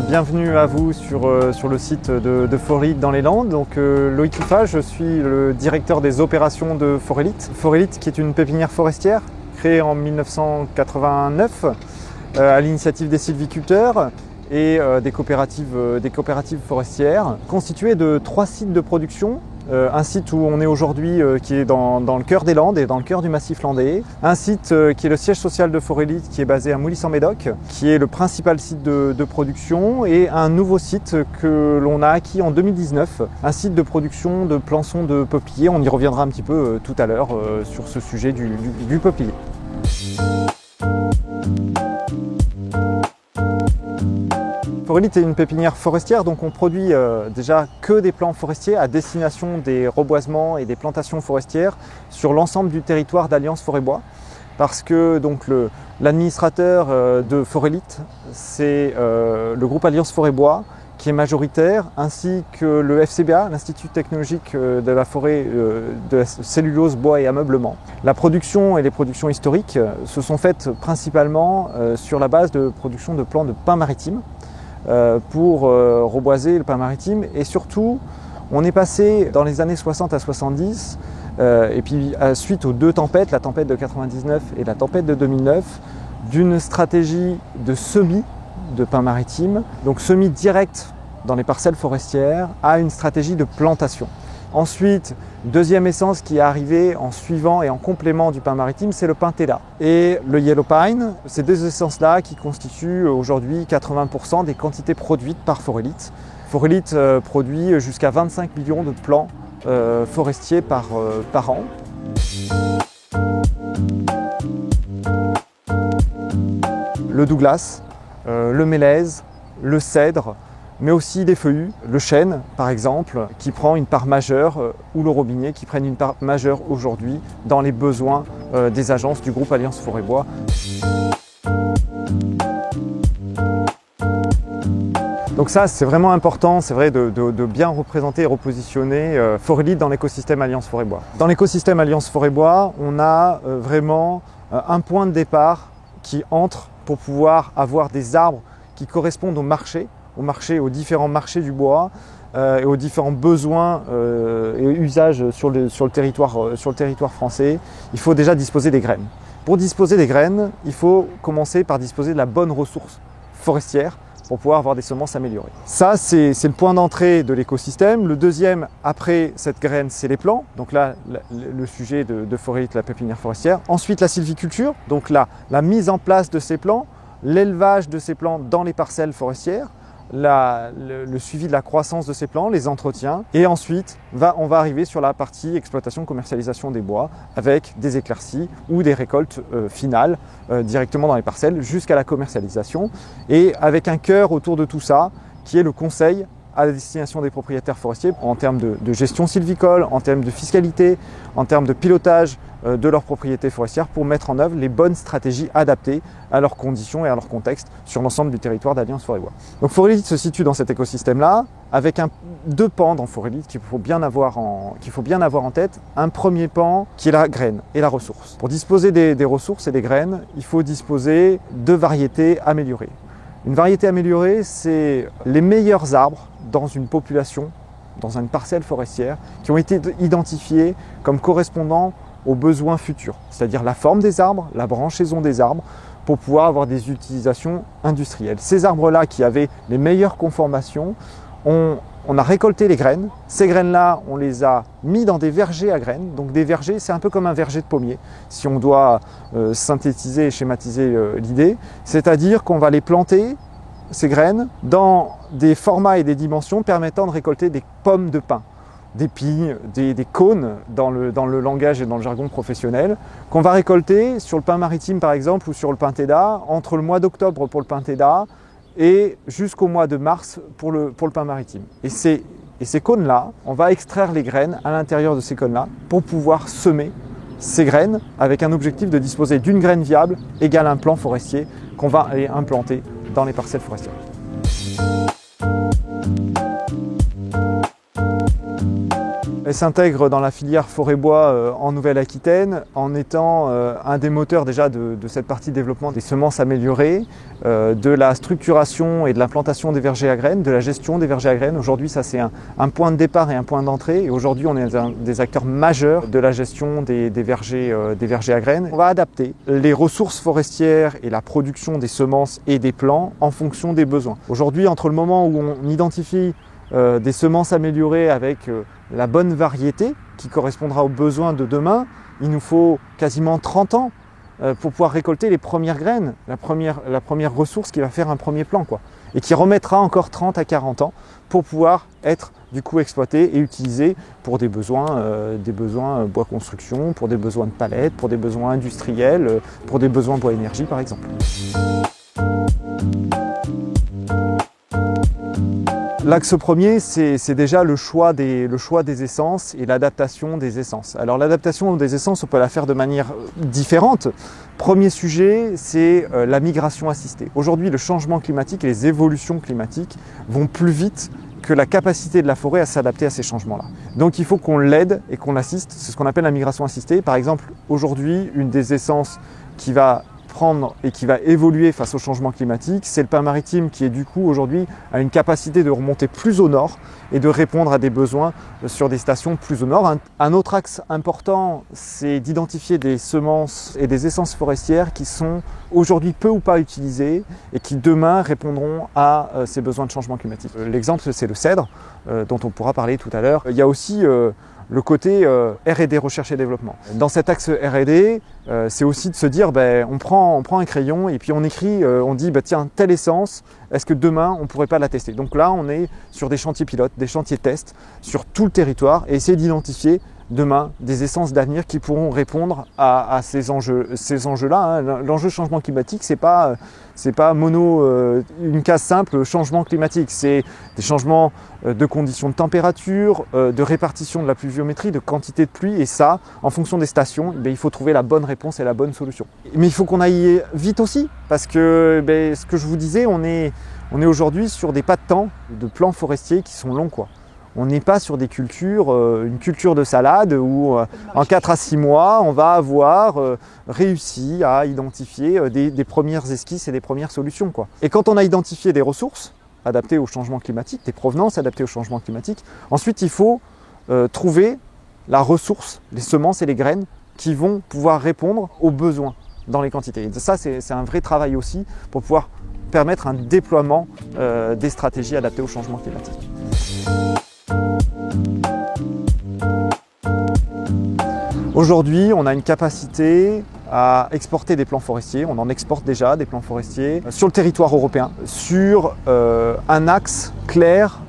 bienvenue à vous sur le site de Forelite dans les Landes. Donc, Loïc Liffa, je suis le directeur des opérations de Forelite. Forelite qui est une pépinière forestière créée en 1989 à l'initiative des sylviculteurs et des coopératives forestières, constituée de 3 sites de production. Un site où on est aujourd'hui qui est dans le cœur des Landes et dans le cœur du massif landais. Un site qui est le siège social de Forelite qui est basé à Moulis-en-Médoc, qui est le principal site de production, et un nouveau site que l'on a acquis en 2019, un site de production de plançons de peupliers. On y reviendra un petit peu tout à l'heure sur ce sujet du peuplier. Forelite est une pépinière forestière, donc on produit déjà que des plants forestiers à destination des reboisements et des plantations forestières sur l'ensemble du territoire d'Alliance Forêt-Bois. Parce que l'administrateur de Forelite, c'est le groupe Alliance Forêt-Bois qui est majoritaire, ainsi que le FCBA, l'Institut technologique de la forêt de la cellulose, bois et ameublement. La production et les productions historiques se sont faites principalement sur la base de production de plants de pins maritimes, pour reboiser le pin maritime, et surtout on est passé dans les années 60 à 70 et puis suite aux 2 tempêtes, la tempête de 99 et la tempête de 2009, d'une stratégie de semis de pin maritime, donc semis direct dans les parcelles forestières, à une stratégie de plantation. Ensuite, deuxième essence qui est arrivée en suivant et en complément du pin maritime, c'est le pin Tela et le yellow pine. Ces 2 essences-là qui constituent aujourd'hui 80% des quantités produites par Forelite. Forelite produit jusqu'à 25 millions de plants forestiers par an. Le Douglas, le mélèze, le cèdre, mais aussi des feuillus, le chêne par exemple, qui prend une part majeure, ou le robinier qui prennent une part majeure aujourd'hui dans les besoins des agences du groupe Alliance Forêt-Bois. Donc ça, c'est vraiment important, c'est vrai, de bien représenter et repositionner Forelite dans l'écosystème Alliance Forêt-Bois. Dans l'écosystème Alliance Forêt-Bois, on a vraiment un point de départ qui entre pour pouvoir avoir des arbres qui correspondent au marché, aux différents marchés du bois et aux différents besoins et usages sur le territoire français. Il faut déjà disposer des graines. Pour disposer des graines, il faut commencer par disposer de la bonne ressource forestière pour pouvoir avoir des semences améliorées. Ça, c'est le point d'entrée de l'écosystème. Le deuxième, après cette graine, c'est les plants. Donc là, le sujet de Forelite, la pépinière forestière. Ensuite, la sylviculture, donc la mise en place de ces plants, l'élevage de ces plants dans les parcelles forestières, le suivi de la croissance de ces plants, les entretiens, et ensuite on va arriver sur la partie exploitation, commercialisation des bois avec des éclaircies ou des récoltes finales directement dans les parcelles jusqu'à la commercialisation, et avec un cœur autour de tout ça qui est le conseil à la destination des propriétaires forestiers en termes de gestion sylvicole, en termes de fiscalité, en termes de pilotage de leurs propriétés forestières pour mettre en œuvre les bonnes stratégies adaptées à leurs conditions et à leur contexte sur l'ensemble du territoire d'Alliance Forêt-Bois. Donc Forelite se situe dans cet écosystème-là avec 2 pans dans Forelite qu'il faut bien avoir en tête. Un premier pan qui est la graine et la ressource. Pour disposer des ressources et des graines, il faut disposer de variétés améliorées. Une variété améliorée, c'est les meilleurs arbres dans une population, dans une parcelle forestière, qui ont été identifiés comme correspondant aux besoins futurs, c'est-à-dire la forme des arbres, la branchaison des arbres, pour pouvoir avoir des utilisations industrielles. Ces arbres-là qui avaient les meilleures conformations, on a récolté les graines. Ces graines-là, on les a mis dans des vergers à graines. Donc des vergers, c'est un peu comme un verger de pommier, si on doit synthétiser et schématiser l'idée. C'est-à-dire qu'on va les planter, ces graines, dans des formats et des dimensions permettant de récolter des pommes de pin, des pignes, des cônes dans le langage et dans le jargon professionnel, qu'on va récolter sur le pin maritime par exemple ou sur le pin Tela entre le mois d'octobre pour le pin Tela et jusqu'au mois de mars pour le pin maritime. Et ces cônes-là, on va extraire les graines à l'intérieur de ces cônes-là pour pouvoir semer ces graines avec un objectif de disposer d'une graine viable égale un plant forestier qu'on va aller implanter dans les parcelles forestières. Elle s'intègre dans la filière forêt-bois en Nouvelle-Aquitaine en étant un des moteurs déjà de cette partie développement des semences améliorées, de la structuration et de l'implantation des vergers à graines, de la gestion des vergers à graines. Aujourd'hui, ça c'est un point de départ et un point d'entrée. Et aujourd'hui, on est un des acteurs majeurs de la gestion des vergers à graines. On va adapter les ressources forestières et la production des semences et des plants en fonction des besoins. Aujourd'hui, entre le moment où on identifie des semences améliorées avec la bonne variété qui correspondra aux besoins de demain, il nous faut quasiment 30 ans pour pouvoir récolter les premières graines, la première ressource qui va faire un premier plan, quoi, et qui remettra encore 30 à 40 ans pour pouvoir être du coup exploité et utilisé pour des besoins bois construction, pour des besoins de palettes, pour des besoins industriels, pour des besoins bois énergie par exemple. L'axe premier, c'est déjà le choix des essences et l'adaptation des essences. Alors l'adaptation des essences, on peut la faire de manière différente. Premier sujet, c'est la migration assistée. Aujourd'hui, le changement climatique et les évolutions climatiques vont plus vite que la capacité de la forêt à s'adapter à ces changements-là. Donc il faut qu'on l'aide et qu'on l'assiste. C'est ce qu'on appelle la migration assistée. Par exemple, aujourd'hui, une des essences qui va prendre et qui va évoluer face au changement climatique, c'est le pin maritime qui est du coup aujourd'hui a une capacité de remonter plus au nord et de répondre à des besoins sur des stations plus au nord. Un autre axe important, c'est d'identifier des semences et des essences forestières qui sont aujourd'hui peu ou pas utilisées et qui demain répondront à ces besoins de changement climatique. L'exemple, c'est le cèdre dont on pourra parler tout à l'heure. Il y a aussi le côté R&D, recherche et développement. Dans cet axe R&D, c'est aussi de se dire, on prend un crayon et puis on écrit, on dit, tiens, telle essence, est-ce que demain, on ne pourrait pas la tester? Donc là, on est sur des chantiers pilotes, des chantiers tests sur tout le territoire et essayer d'identifier demain des essences d'avenir qui pourront répondre à ces enjeux-là. L'enjeu changement climatique, c'est pas une case simple changement climatique, c'est des changements de conditions de température, de répartition de la pluviométrie, de quantité de pluie, et ça, en fonction des stations, il faut trouver la bonne réponse et la bonne solution. Mais il faut qu'on aille vite aussi, parce que ce que je vous disais, on est aujourd'hui sur des pas de temps de plans forestiers qui sont longs, quoi. On n'est pas sur des cultures, une culture de salade où en 4 à 6 mois, on va avoir réussi à identifier des premières esquisses et des premières solutions, quoi. Et quand on a identifié des ressources adaptées au changement climatique, des provenances adaptées au changement climatique, ensuite il faut trouver la ressource, les semences et les graines qui vont pouvoir répondre aux besoins dans les quantités. Et ça, c'est un vrai travail aussi pour pouvoir permettre un déploiement des stratégies adaptées au changement climatique. Aujourd'hui, on a une capacité à exporter des plans forestiers, on en exporte déjà des plans forestiers sur le territoire européen, sur un axe clair,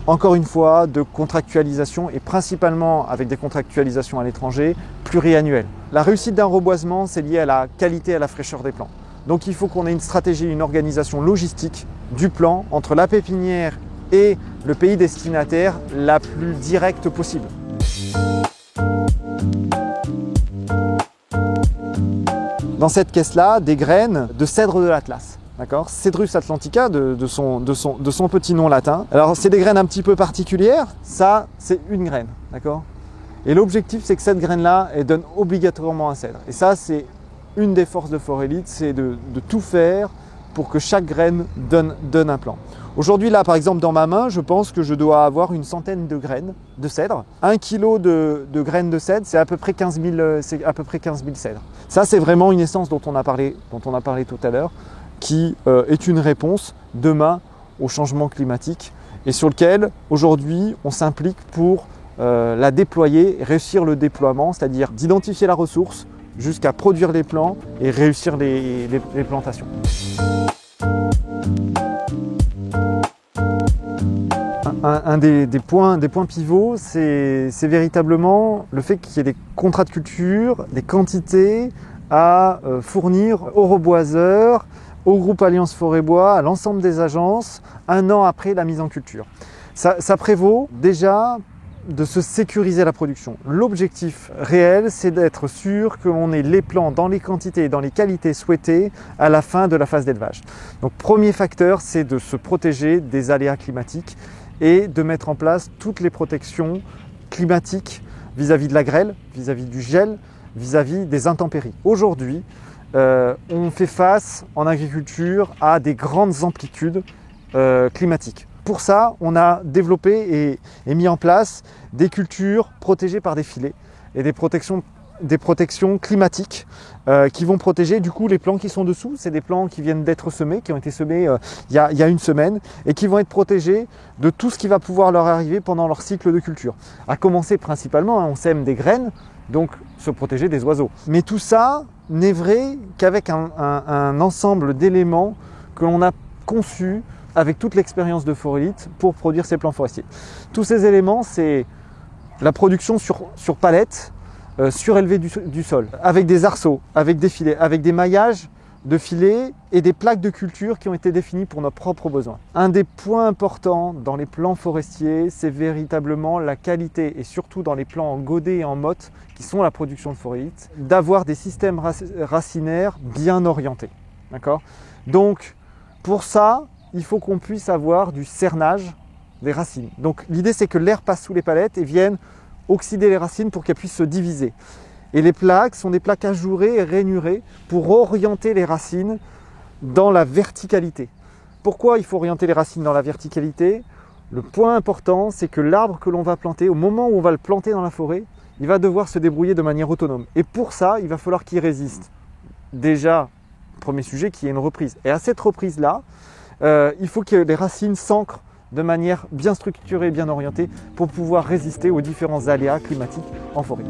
encore une fois, de contractualisation et principalement avec des contractualisations à l'étranger pluriannuelles. La réussite d'un reboisement, c'est lié à la qualité et à la fraîcheur des plants. Donc il faut qu'on ait une stratégie, une organisation logistique du plan entre la pépinière et le pays destinataire la plus directe possible. Dans cette caisse-là, des graines de cèdre de l'Atlas. D'accord, Cedrus atlantica de son petit nom latin. Alors c'est des graines un petit peu particulières, ça c'est une graine, d'accord. Et l'objectif c'est que cette graine-là, elle donne obligatoirement un cèdre. Et ça c'est une des forces de Forélite, c'est de tout faire pour que chaque graine donne un plan. Aujourd'hui là par exemple dans ma main, je pense que je dois avoir une centaine de graines de cèdre. 1 kg de graines de cèdre, c'est à peu près 15 000 cèdres. Ça c'est vraiment une essence dont on a parlé tout à l'heure, qui est une réponse demain au changement climatique et sur lequel aujourd'hui on s'implique pour la déployer, réussir le déploiement, c'est-à-dire d'identifier la ressource jusqu'à produire les plants et réussir les plantations. Un des points pivots, c'est véritablement le fait qu'il y ait des contrats de culture, des quantités à fournir aux reboiseurs, au groupe Alliance Forêt-Bois, à l'ensemble des agences, 1 an après la mise en culture. Ça prévaut déjà de se sécuriser la production. L'objectif réel, c'est d'être sûr qu'on ait les plants dans les quantités et dans les qualités souhaitées à la fin de la phase d'élevage. Donc premier facteur, c'est de se protéger des aléas climatiques et de mettre en place toutes les protections climatique vis-à-vis de la grêle, vis-à-vis du gel, vis-à-vis des intempéries. Aujourd'hui, on fait face en agriculture à des grandes amplitudes climatiques. Pour ça, on a développé et mis en place des cultures protégées par des filets et des protections climatiques qui vont protéger du coup les plants qui sont dessous. C'est des plants qui viennent d'être semés, qui ont été semés il y a une semaine et qui vont être protégés de tout ce qui va pouvoir leur arriver pendant leur cycle de culture. À commencer principalement, on sème des graines, donc se protéger des oiseaux. Mais tout ça n'est vrai qu'avec un ensemble d'éléments que l'on a conçus avec toute l'expérience de Forélite pour produire ces plants forestiers. Tous ces éléments, c'est la production sur palette, surélevée du sol, avec des arceaux, avec des filets, avec des maillages de filets et des plaques de culture qui ont été définies pour nos propres besoins. Un des points importants dans les plants forestiers, c'est véritablement la qualité, et surtout dans les plants en godet et en motte, qui sont la production de Forélite, d'avoir des systèmes racinaires bien orientés. D'accord ? Donc, pour ça, il faut qu'on puisse avoir du cernage des racines. Donc l'idée, c'est que l'air passe sous les palettes et vienne oxyder les racines pour qu'elles puissent se diviser. Et les plaques sont des plaques ajourées et rainurées pour orienter les racines dans la verticalité. Pourquoi il faut orienter les racines dans la verticalité ? Le point important, c'est que l'arbre que l'on va planter, au moment où on va le planter dans la forêt, il va devoir se débrouiller de manière autonome. Et pour ça, il va falloir qu'il résiste. Déjà, premier sujet, qui est une reprise. Et à cette reprise-là, il faut que les racines s'ancrent de manière bien structurée, bien orientée pour pouvoir résister aux différents aléas climatiques en forêt.